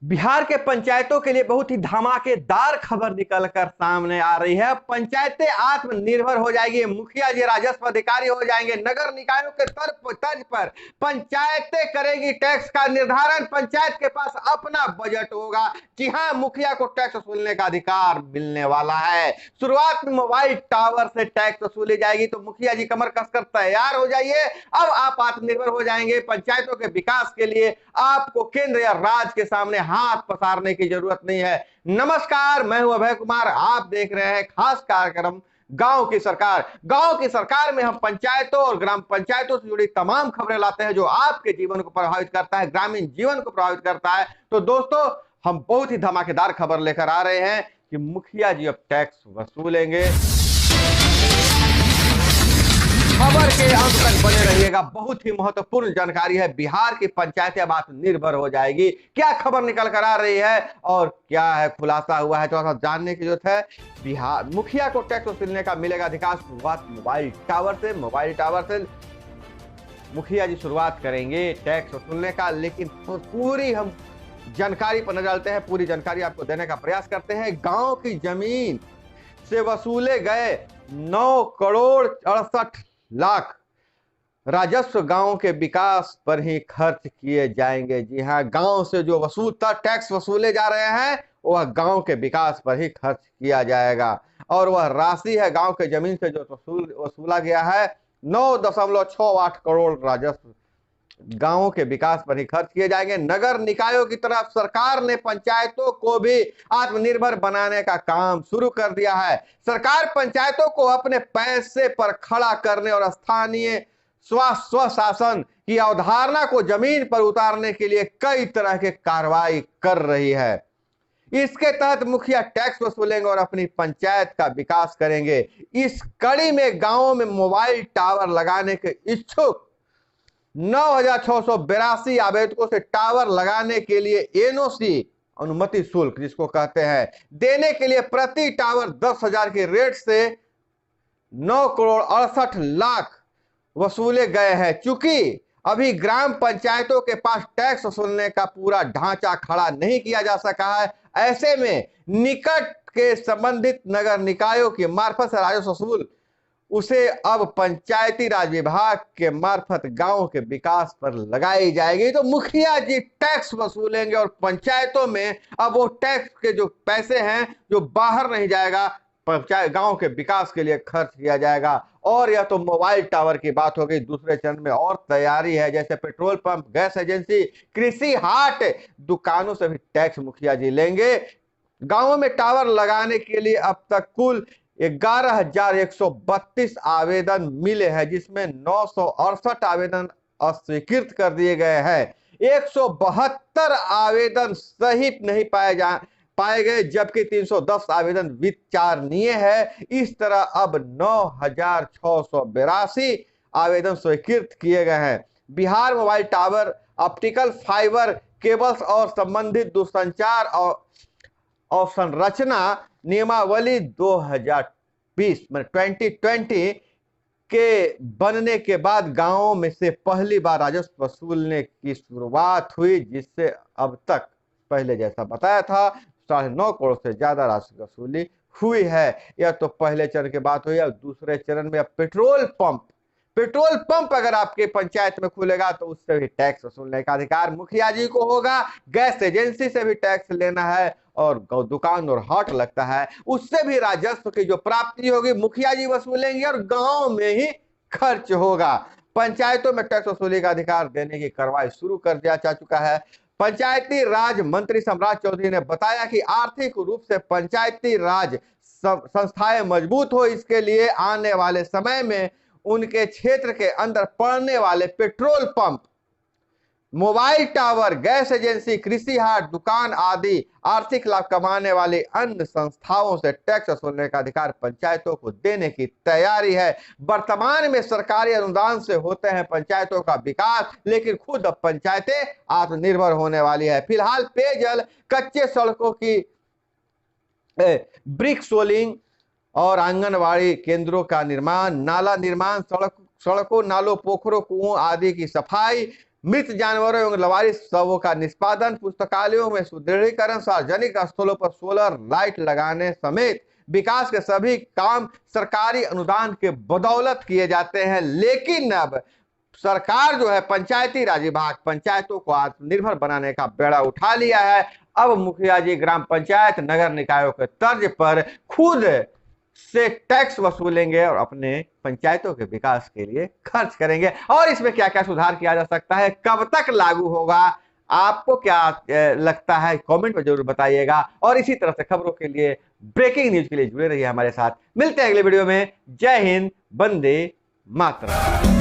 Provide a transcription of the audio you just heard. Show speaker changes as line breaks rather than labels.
बिहार के पंचायतों के लिए बहुत ही धमाकेदार खबर निकलकर सामने आ रही है। पंचायतें आत्मनिर्भर हो जाएगी, मुखिया जी राजस्व अधिकारी हो जाएंगे, नगर निकायों के तर्ज पर पंचायतें करेगी टैक्स का निर्धारण, पंचायत के पास अपना बजट होगा। जी हाँ, मुखिया को टैक्स वसूलने का अधिकार मिलने वाला है। शुरुआत में मोबाइल टावर से टैक्स वसूली जाएगी, तो मुखिया जी कमर कसकर तैयार हो जाइए। अब आप आत्मनिर्भर हो जाएंगे। पंचायतों के विकास के लिए आपको केंद्र या राज्य के सामने हाथ पसारने की जरूरत नहीं है। नमस्कार, मैं हूं अभय कुमार। आप देख रहे हैं खास कार्यक्रम गांव की सरकार। गांव की सरकार में हम पंचायतों और ग्राम पंचायतों से जुड़ी तमाम खबरें लाते हैं जो आपके जीवन को प्रभावित करता है, ग्रामीण जीवन को प्रभावित करता है। तो दोस्तों, हम बहुत ही धमाकेदार खबर लेकर आ रहे हैं कि मुखिया जी अब टैक्स वसूलेंगे। खबर के अंत तक बने रहिएगा, बहुत ही महत्वपूर्ण जानकारी है। बिहार की पंचायतें अब आत्मनिर्भर हो जाएगी। क्या खबर निकल कर आ रही है और क्या है खुलासा हुआ है, थोड़ा सा जानने की जरूरत है। बिहार मुखिया को टैक्स वसूलने का मिलेगा अधिकार। शुरुआत मोबाइल टावर से मुखिया जी शुरुआत करेंगे टैक्स वसूलने का। लेकिन पूरी हम जानकारी पर नजर डालते हैं, पूरी जानकारी आपको देने का प्रयास करते हैं। गांव की जमीन से वसूले गए 9 करोड़ 68 लाख राजस्व गांव के विकास पर ही खर्च किए जाएंगे। जी हां, गांव से जो टैक्स वसूले जा रहे हैं वह गांव के विकास पर ही खर्च किया जाएगा। और वह राशि है गांव के जमीन से जो वसूला गया है 9.68 करोड़ राजस्व गांवों के विकास पर ही खर्च किए जाएंगे। नगर निकायों की तरफ सरकार ने पंचायतों को भी आत्मनिर्भर बनाने का काम शुरू कर दिया है। सरकार पंचायतों को अपने पैसे पर खड़ा करने और स्थानीय स्वशासन की अवधारणा को जमीन पर उतारने के लिए कई तरह के कार्रवाई कर रही है। इसके तहत मुखिया टैक्स वसूलेंगे और अपनी पंचायत का विकास करेंगे। इस कड़ी में गांवों में मोबाइल टावर लगाने के इच्छुक 9,682 आवेदकों से टावर लगाने के लिए एनओसी अनुमति शुल्क जिसको कहते हैं देने के लिए प्रति टावर 10,000 के रेट से 9 करोड़ 68 लाख वसूले गए हैं। चूंकि अभी ग्राम पंचायतों के पास टैक्स वसूलने का पूरा ढांचा खड़ा नहीं किया जा सका है, ऐसे में निकट के संबंधित नगर निकायों के मार्फत से राजस्व वसूल उसे अब पंचायती राज विभाग के मार्फत गांव के विकास पर लगाई जाएगी। तो मुखिया जी टैक्स वसूलेंगे और पंचायतों में अब वो टैक्स के जो पैसे हैं जो बाहर नहीं जाएगा, पंचायत गांव के विकास के लिए खर्च किया जाएगा। और यह तो मोबाइल टावर की बात हो गई। दूसरे चरण में और तैयारी है, जैसे पेट्रोल पंप, गैस एजेंसी, कृषि हाट, दुकानों से भी टैक्स मुखिया जी लेंगे। गांवों में टावर लगाने के लिए अब तक कुल 11,132 आवेदन मिले हैं, जिसमें 968 आवेदन अस्वीकृत कर दिए गए हैं। 172 आवेदन सही नहीं पाए गए, जबकि 310 आवेदन विचारणीय है। इस तरह अब 9,682 आवेदन स्वीकृत किए गए हैं। Bihar mobile tower, optical fibre cables और संबंधित दूरसंचार और संरचना नियमावली 2020 के बनने के बाद गांवों में से पहली बार राजस्व वसूलने की शुरुआत हुई, जिससे अब तक पहले जैसा बताया था 9.5 करोड़ से ज्यादा राशि वसूली हुई है। यह तो पहले चरण की बात हुई। अब दूसरे चरण में अब पेट्रोल पंप अगर आपके पंचायत में खुलेगा तो उससे भी टैक्स वसूलने का अधिकार मुखिया जी को होगा। गैस एजेंसी से भी टैक्स लेना है और दुकान और हाट लगता है उससे भी राजस्व की जो प्राप्ति होगी मुखिया जी वसूलेंगे और गांव में ही खर्च होगा। पंचायतों में टैक्स वसूली का अधिकार देने की कार्रवाई शुरू कर दिया जा चुका है। पंचायती राज मंत्री सम्राट चौधरी ने बताया कि आर्थिक रूप से पंचायती राज संस्थाएं मजबूत हो, इसके लिए आने वाले समय में उनके क्षेत्र के अंदर पड़ने वाले petrol pump, mobile tower, gas agency, कृषि हाट, दुकान आदि आर्थिक लाभ कमाने वाली अन्य संस्थाओं से टैक्स वसूलने का अधिकार पंचायतों को देने की तैयारी है। वर्तमान में सरकारी अनुदान से होते हैं पंचायतों का विकास, लेकिन खुद अब पंचायतें आत्मनिर्भर होने वाली है। फिलहाल पेयजल, कच्चे सड़कों की ब्रिक सोलिंग और आंगनवाड़ी केंद्रों का निर्माण, नाला निर्माण, सड़कों, नालों, पोखरों, कुओं आदि की सफाई, मृत जानवरों एवं लवारिस शवों का निष्पादन, पुस्तकालयों में सुदृढ़ीकरण, सार्वजनिक स्थलों पर सोलर लाइट लगाने समेत विकास के सभी काम सरकारी अनुदान के बदौलत किए जाते हैं। लेकिन अब सरकार जो है पंचायती राज विभाग पंचायतों को आत्मनिर्भर बनाने का बेड़ा उठा लिया है। अब मुखिया जी ग्राम पंचायत नगर निकायों के तर्ज पर खुद से टैक्स वसूलेंगे और अपने पंचायतों के विकास के लिए खर्च करेंगे। और इसमें क्या क्या सुधार किया जा सकता है, कब तक लागू होगा, आपको क्या लगता है, कमेंट में जरूर बताइएगा। और इसी तरह से खबरों के लिए, ब्रेकिंग न्यूज के लिए जुड़े रहिए हमारे साथ। मिलते हैं अगले वीडियो में। जय हिंद, वंदे मातरम।